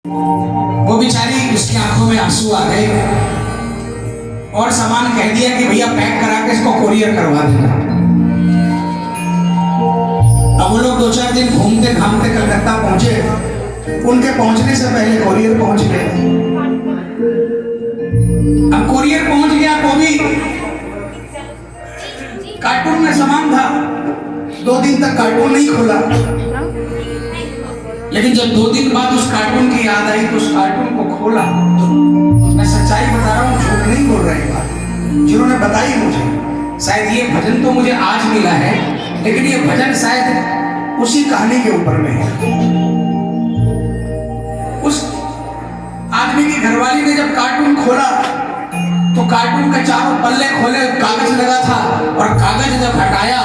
वो बेचारी, उसकी आंखों में आंसू आ गए और सामान कह दिया कि भैया पैक करा के इसको कोरियर करवा देना। अब वो लोग 2-4 दिन घूमते घामते कलकत्ता पहुंचे। उनके पहुंचने से पहले कोरियर पहुंच गया। अब कोरियर पहुंच गया तो भी कार्टून में सामान था। 2 दिन तक कार्टून नहीं खुला, लेकिन जब 2 दिन बाद उस कार्टून की याद आई तो उस कार्टून को खोला। मैं सच्चाई बता रहा हूँ, झूठ नहीं बोल रही बात। जिन्होंने बताई मुझे, शायद ये भजन तो मुझे आज मिला है, लेकिन ये भजन शायद उसी कहानी के ऊपर में है। उस आदमी की घरवाली ने जब कार्टून खोला तो कार्टून के चारों पल्ले खोले, कागज लगा था, और कागज जब हटाया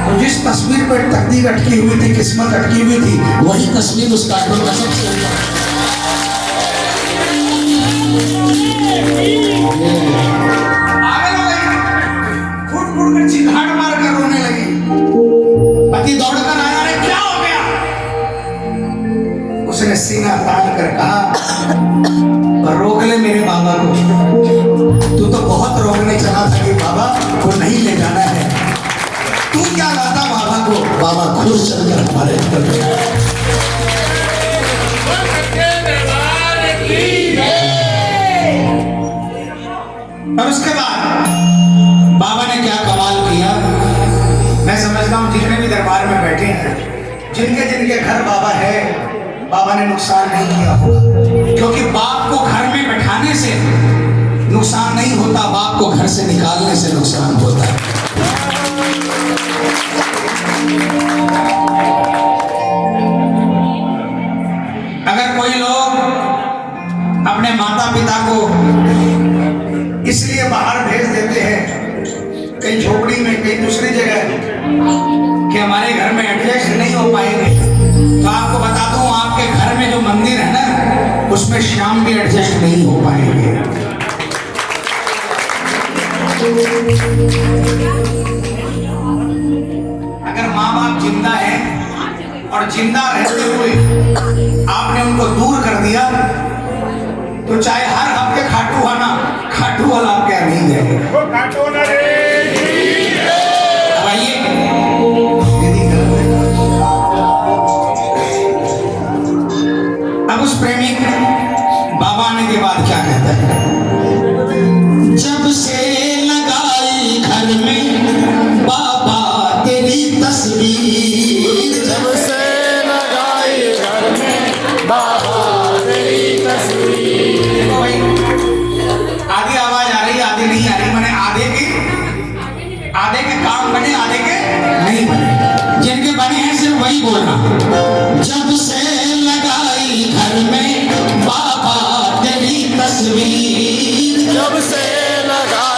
तो जिस तस्वीर पर तकदीर अटकी हुई थी, किस्मत अटकी हुई थी, वही तस्वीर उस कार्टून का सबसे फुट फुट कर चिल्लाहट मार कर रोने लगी। पति दौड़कर आया, अरे क्या हो गया? उसने सीना तान कर कहा, रोक ले मेरे बाबा को। तू तो बहुत रोकने चला था कि बाबा को नहीं ले जाना है। तू क्या लाता बाबा को? बाबा खुद चलकर हमारे और उसके बाद बाबा ने क्या कमाल किया। मैं समझता हूँ जितने भी दरबार में बैठे हैं, जिनके जिनके घर बाबा है, बाबा ने नुकसान नहीं किया होगा। क्योंकि बाप को घर में बैठाने से नुकसान नहीं होता, बाप को घर से निकालने से नुकसान होता है। अगर कोई लोग अपने माता पिता को इसलिए बाहर भेज देते हैं, कहीं झोपड़ी में, कहीं दूसरी जगह, कि हमारे घर में एडजस्ट नहीं हो पाएंगे, तो आपको बता दूं, आपके घर में जो मंदिर है ना, उसमें श्याम भी एडजस्ट नहीं हो पाएंगे। अगर माँ बाप जिंदा है और जिंदा रहते हुए आपने उनको दूर कर दिया, तो चाहे हर हफ्ते खाटू वाला आपके यहाँ नहीं जाएगा। अब उस प्रेमी बाबा आने के बाद क्या कहता है? जब से लगाई घर में बाबा तेरी तस्वीर, जब से लगाई घर में बाबा तेरी तस्वीर। देखो भाई, आधी आवाज आ रही, आधी नहीं आ रही। मैंने आधे के काम बने, आधे के नहीं बने। जिनके बने हैं सिर्फ वही बोलना। जब से लगाई घर में बाबा तेरी तस्वीर, जब से लगा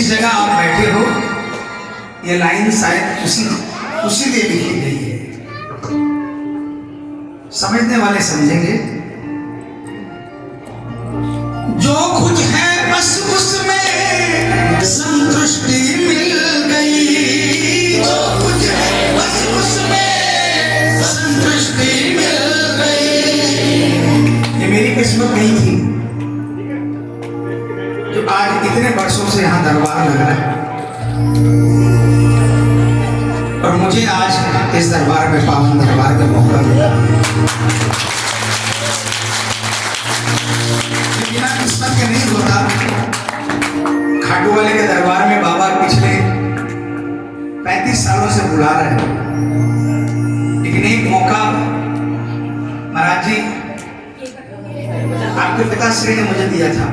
जिस जगह आप बैठे हो ये लाइन शायद उसी लिए लिखी गई है। समझने वाले समझेंगे। जो कुछ है बस उसमें संतुष्टि मिल गई, जो कुछ है बस उसमें संतुष्टि मिल गई। ये मेरी किस्मत नहीं थी जो आज इतने वर्षों से यहाँ दरबार लग रहा है, और मुझे आज इस दरबार में पावन दरबार का मौका मिला। बिना किस्मत के नहीं होता। खाटू वाले के दरबार में बाबा पिछले 35 सालों से बुला रहे हैं, लेकिन एक मौका महाराज जी आपके पिताश्री ने मुझे दिया था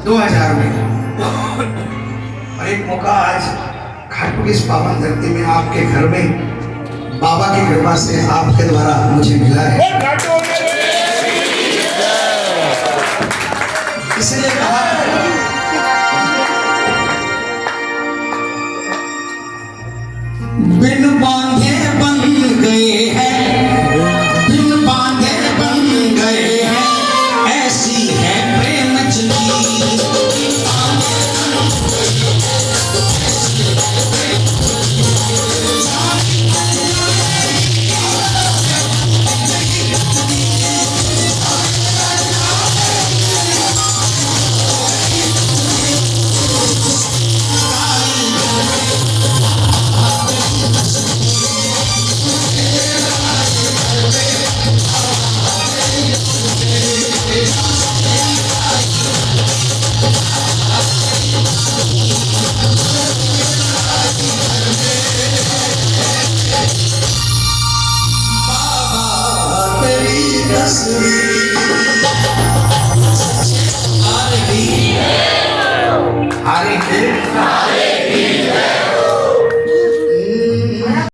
2000 में, और एक मौका आज खाटू की इस पावन धरती में आपके घर में बाबा की कृपा से आपके द्वारा मुझे मिला है। इसलिए कहा